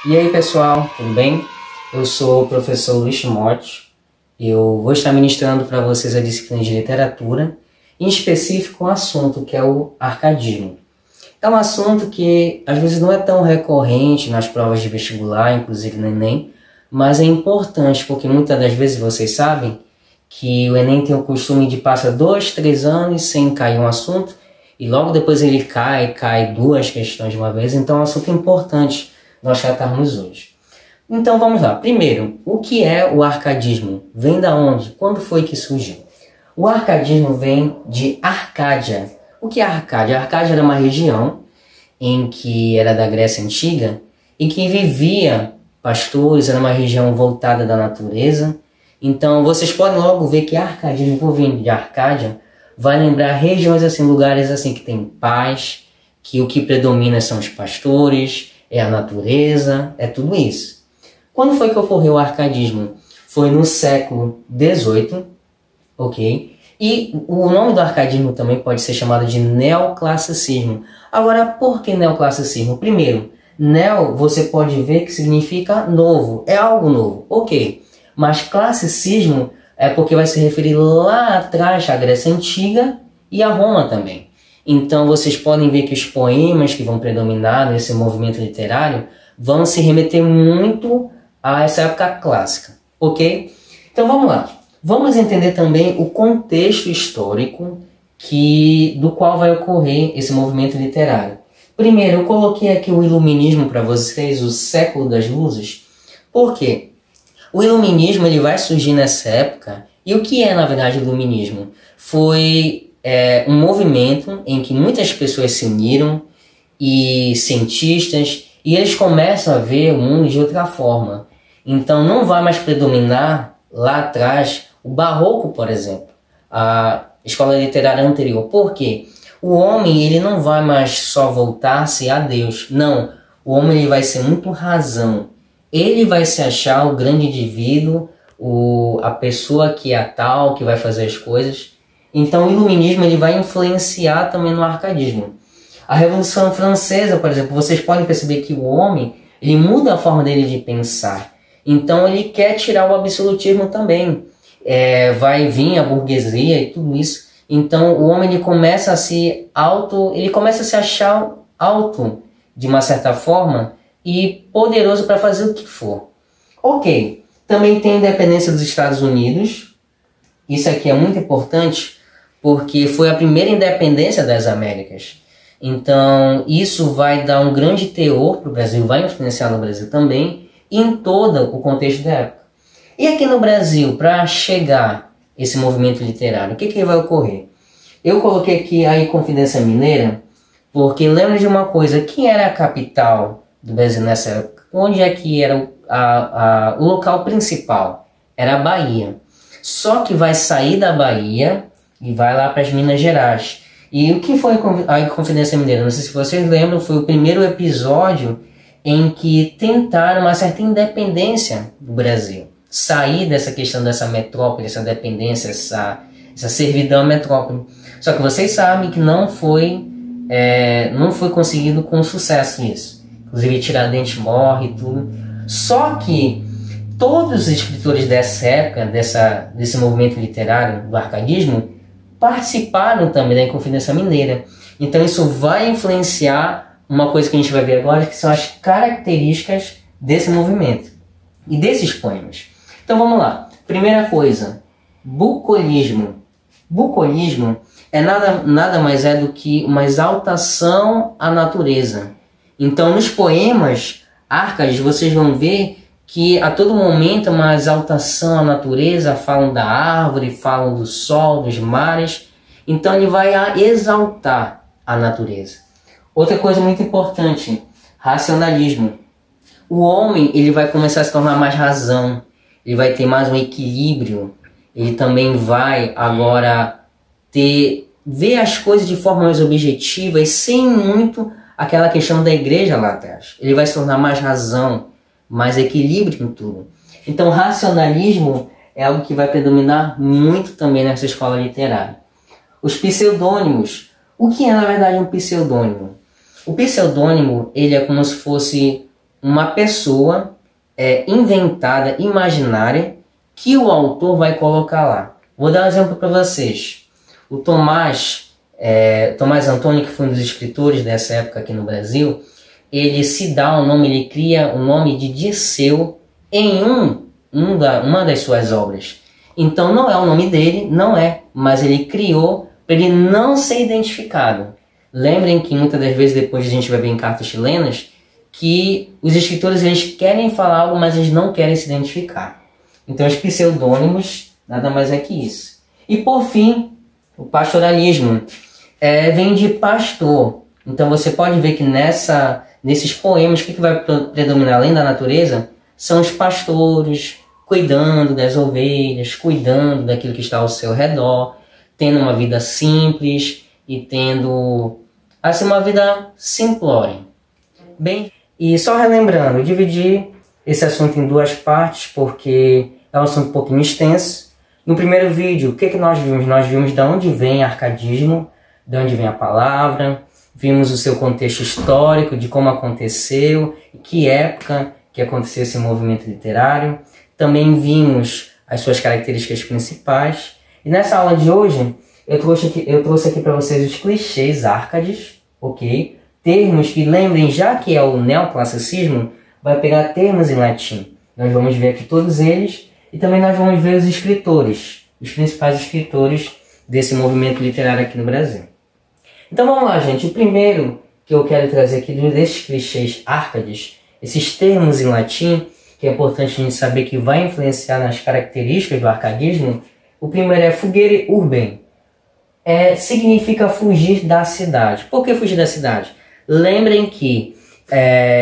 E aí pessoal, tudo bem? Eu sou o professor Luiz Timóteo. Eu vou estar ministrando para vocês a disciplina de literatura, em específico um assunto que é o arcadismo. É um assunto que às vezes não é tão recorrente nas provas de vestibular, inclusive no Enem, mas é importante porque muitas das vezes vocês sabem que o Enem tem o costume de passar 2, 3 anos sem cair um assunto e logo depois ele cai duas questões de uma vez, então é um assunto importante nós tratarmos hoje. Então vamos lá. Primeiro, o que é o arcadismo? Vem da onde? Quando foi que surgiu? O arcadismo vem de Arcádia. O que é Arcádia? A Arcádia era uma região em que era da Grécia Antiga e que vivia pastores, era uma região voltada da natureza. Então vocês podem logo ver que arcadismo, por vir de Arcádia, vai lembrar regiões assim, lugares assim que tem paz, que o que predomina são os pastores, é a natureza, é tudo isso. Quando foi que ocorreu o arcadismo? Foi no século XVIII, ok? E o nome do arcadismo também pode ser chamado de neoclassicismo. Agora, por que neoclassicismo? Primeiro, neo você pode ver que significa novo, é algo novo, ok. Mas classicismo é porque vai se referir lá atrás à Grécia Antiga e a Roma também. Então vocês podem ver que os poemas que vão predominar nesse movimento literário vão se remeter muito a essa época clássica, ok? Então vamos lá. Vamos entender também o contexto histórico do qual vai ocorrer esse movimento literário. Primeiro, eu coloquei aqui o iluminismo para vocês, o século das luzes. Por quê? O iluminismo ele vai surgir nessa época. E o que é, na verdade, o iluminismo? Foi um movimento em que muitas pessoas se uniram, e cientistas, e eles começam a ver o mundo de outra forma. Então não vai mais predominar lá atrás o barroco, por exemplo, a escola literária anterior. Por quê? O homem ele não vai mais só voltar-se a Deus. Não, o homem ele vai ser muito razão. Ele vai se achar o grande indivíduo, a pessoa que é a tal, que vai fazer as coisas. Então o iluminismo ele vai influenciar também no arcadismo. A Revolução Francesa, por exemplo, vocês podem perceber que o homem ele muda a forma dele de pensar. Então ele quer tirar o absolutismo também. Vai vir a burguesia e tudo isso. Então o homem ele começa a se achar alto de uma certa forma e poderoso para fazer o que for. Ok, também tem a independência dos Estados Unidos. Isso aqui é muito importante porque foi a primeira independência das Américas. Então isso vai dar um grande teor para o Brasil, vai influenciar no Brasil também e em todo o contexto da época. E aqui no Brasil, para chegar esse movimento literário, o que vai ocorrer? Eu coloquei aqui a Inconfidência Mineira porque lembra de uma coisa, quem era a capital do Brasil nessa época? Onde é que era o local principal? Era a Bahia. Só que vai sair da Bahia e vai lá para as Minas Gerais. E o que foi a Inconfidência Mineira? Não sei se vocês lembram, foi o primeiro episódio em que tentaram uma certa independência do Brasil. Sair dessa questão dessa metrópole, essa dependência, essa servidão à metrópole. Só que vocês sabem que não foi conseguido com sucesso isso. Inclusive Tiradentes morre e tudo. Só que todos os escritores dessa época, desse movimento literário do arcadismo, participaram também da Inconfidência Mineira. Então isso vai influenciar uma coisa que a gente vai ver agora, que são as características desse movimento e desses poemas. Então vamos lá. Primeira coisa, bucolismo. Bucolismo é nada mais do que uma exaltação à natureza. Então nos poemas Arcades vocês vão ver que a todo momento é uma exaltação à natureza, falam da árvore, falam do sol, dos mares. Então ele vai exaltar a natureza. Outra coisa muito importante, racionalismo. O homem ele vai começar a se tornar mais razão, ele vai ter mais um equilíbrio, ele também vai agora ver as coisas de forma mais objetiva e sem muito aquela questão da igreja lá atrás. Ele vai se tornar mais razão, mais equilíbrio em tudo. Então racionalismo é algo que vai predominar muito também nessa escola literária. Os pseudônimos. O que é na verdade um pseudônimo? O pseudônimo ele é como se fosse uma pessoa inventada, imaginária, que o autor vai colocar lá. Vou dar um exemplo para vocês. O Tomás Antônio, que foi um dos escritores dessa época aqui no Brasil, ele se dá o nome, ele cria o nome de Dirceu em uma das suas obras. Então não é o nome dele, mas ele criou para ele não ser identificado. Lembrem que muitas das vezes depois a gente vai ver em cartas chilenas que os escritores eles querem falar algo, mas eles não querem se identificar. Então os pseudônimos nada mais é que isso. E por fim, o pastoralismo vem de pastor. Então você pode ver que nesses poemas, o que vai predominar além da natureza? São os pastores cuidando das ovelhas, cuidando daquilo que está ao seu redor, tendo uma vida simples e tendo assim uma vida simplória. Bem, e só relembrando, eu dividi esse assunto em duas partes porque é um assunto um pouquinho extenso. No primeiro vídeo, o que nós vimos? Nós vimos de onde vem arcadismo, de onde vem a palavra, vimos o seu contexto histórico, de como aconteceu, que época que aconteceu esse movimento literário. Também vimos as suas características principais. E nessa aula de hoje, eu trouxe aqui para vocês os clichês árcades, ok? Termos que lembrem, já que é o neoclassicismo, vai pegar termos em latim. Nós vamos ver aqui todos eles e também nós vamos ver os escritores, os principais escritores desse movimento literário aqui no Brasil. Então vamos lá, gente. O primeiro que eu quero trazer aqui desses clichês árcades, esses termos em latim, que é importante a gente saber que vai influenciar nas características do arcadismo. O primeiro é fugere urbem. Significa fugir da cidade. Por que fugir da cidade? Lembrem que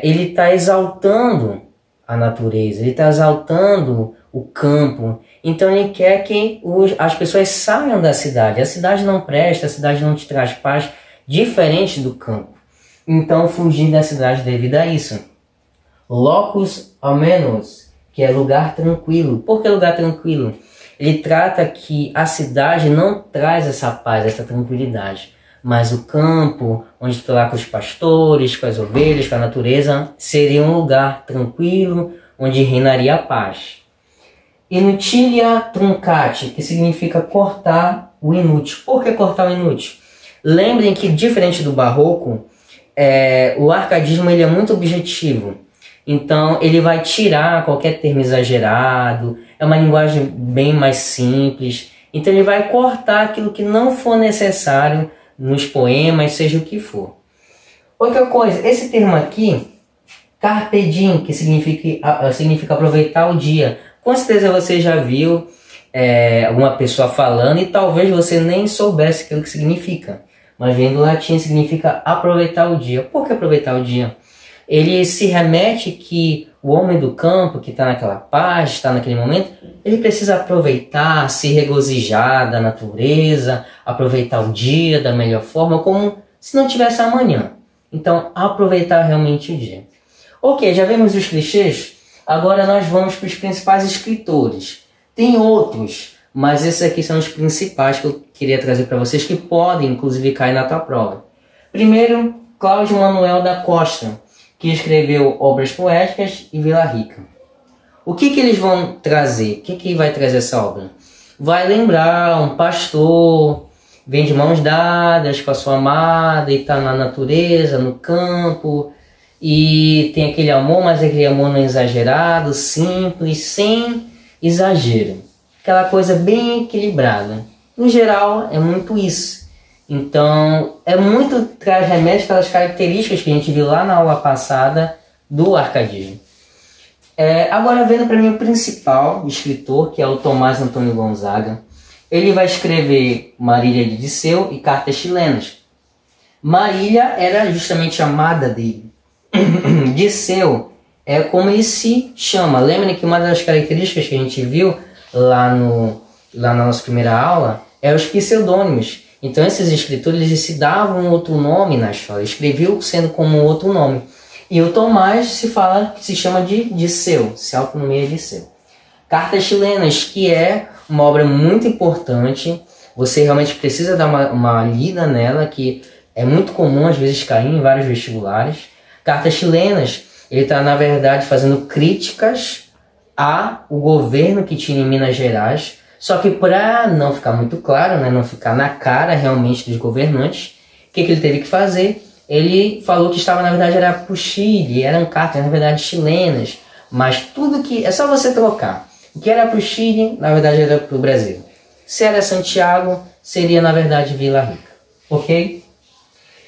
ele está exaltando a natureza, ele está exaltando o campo. Então ele quer que as pessoas saiam da cidade. A cidade não presta, a cidade não te traz paz, diferente do campo. Então fugir da cidade devido a isso. Locus amenus, que é lugar tranquilo. Por que lugar tranquilo? Ele trata que a cidade não traz essa paz, essa tranquilidade. Mas o campo, onde tu lá com os pastores, com as ovelhas, com a natureza, seria um lugar tranquilo, onde reinaria a paz. Inutilia truncati, que significa cortar o inútil. Por que cortar o inútil? Lembrem que, diferente do barroco, o arcadismo ele é muito objetivo. Então, ele vai tirar qualquer termo exagerado, é uma linguagem bem mais simples. Então, ele vai cortar aquilo que não for necessário nos poemas, seja o que for. Outra coisa, esse termo aqui, carpe diem, que significa aproveitar o dia. Com certeza você já viu alguma pessoa falando e talvez você nem soubesse aquilo que significa. Mas vem do latim, significa aproveitar o dia. Por que aproveitar o dia? Ele se remete que o homem do campo, que está naquela paz, está naquele momento, ele precisa aproveitar, se regozijar da natureza, aproveitar o dia da melhor forma, como se não tivesse amanhã. Então, aproveitar realmente o dia. Ok, já vimos os clichês? Agora nós vamos para os principais escritores. Tem outros, mas esses aqui são os principais que eu queria trazer para vocês, que podem, inclusive, cair na tua prova. Primeiro, Cláudio Manuel da Costa, que escreveu Obras Poéticas e Vila Rica. O que eles vão trazer? O que vai trazer essa obra? Vai lembrar um pastor, vem de mãos dadas com a sua amada e está na natureza, no campo, e tem aquele amor, mas aquele amor não é exagerado, simples, sem exagero. Aquela coisa bem equilibrada. No geral, é muito isso. Então, traz remete aquelas características que a gente viu lá na aula passada do arcadismo. Agora, vendo para mim o principal escritor, que é o Tomás Antônio Gonzaga. Ele vai escrever Marília de Dirceu e Cartas Chilenas. Marília era justamente a amada dele. Dirceu é como ele se chama. Lembrem que uma das características que a gente viu lá na nossa primeira aula é os pseudônimos. Então esses escritores eles se davam outro nome na história, escreviam sendo como outro nome. E o Tomás se chama de Dirceu, se autonomia Dirceu. Cartas Chilenas, que é uma obra muito importante, você realmente precisa dar uma lida nela, que é muito comum às vezes cair em vários vestibulares. Cartas Chilenas Ele está, na verdade, fazendo críticas ao governo que tinha em Minas Gerais. Só que para não ficar muito claro, né, não ficar na cara realmente dos governantes, o que ele teve que fazer? Ele falou que estava, na verdade, era para o Chile, eram cartas, na verdade, chilenas. Mas tudo que... é só você trocar. O que era para o Chile, na verdade, era para o Brasil. Se era Santiago, seria, na verdade, Vila Rica. Ok?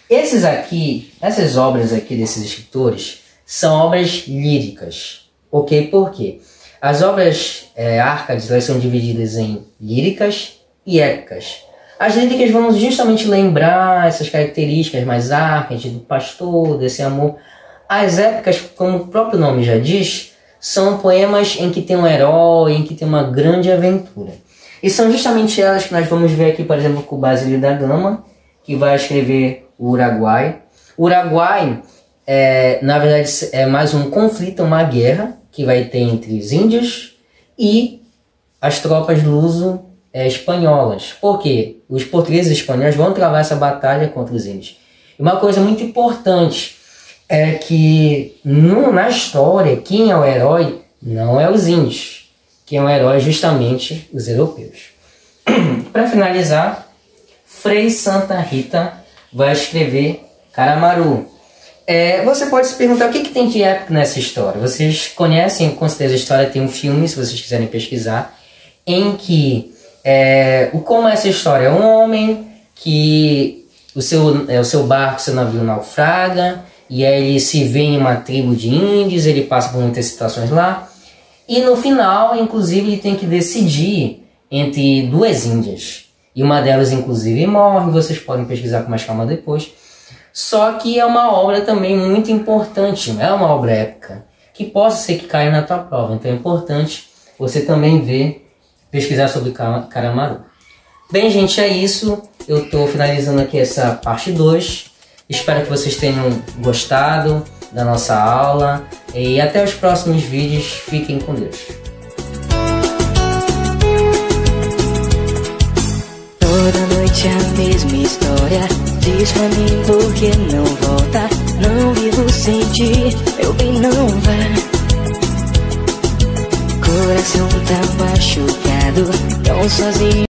Essas obras aqui desses escritores são obras líricas. Ok? Por quê? As obras Árcades, elas são divididas em líricas e épicas. As líricas vão justamente lembrar essas características mais árcades, do pastor, desse amor. As épicas, como o próprio nome já diz, são poemas em que tem um herói, em que tem uma grande aventura. E são justamente elas que nós vamos ver aqui, por exemplo, com o Basílio da Gama, que vai escrever o Uruguai. O Uruguai, na verdade, é mais um conflito, uma guerra, que vai ter entre os índios e as tropas luso-espanholas. Por quê? Os portugueses e espanhóis vão travar essa batalha contra os índios. E uma coisa muito importante é que na história, quem é o herói não é os índios. Quem é o herói é justamente os europeus. Para finalizar, Frei Santa Rita vai escrever Caramaru. Você pode se perguntar o que tem de épico nessa história. Vocês conhecem, com certeza, a história, tem um filme, se vocês quiserem pesquisar, em que como é essa história? É um homem que o seu barco, seu navio naufraga, e aí ele se vê em uma tribo de índios, ele passa por muitas situações lá, e no final, inclusive, ele tem que decidir entre duas índias. E uma delas, inclusive, morre, vocês podem pesquisar com mais calma depois. Só que é uma obra também muito importante, é uma obra épica, que possa ser que caia na tua prova. Então é importante você também pesquisar sobre Caramaru. Bem, gente, é isso. Eu estou finalizando aqui essa parte 2. Espero que vocês tenham gostado da nossa aula. E até os próximos vídeos. Fiquem com Deus. Toda noite a mesma história. Diz pra mim por que não volta. Não vivo sem ti, meu bem, não vá. Coração tá machucado, tão sozinho.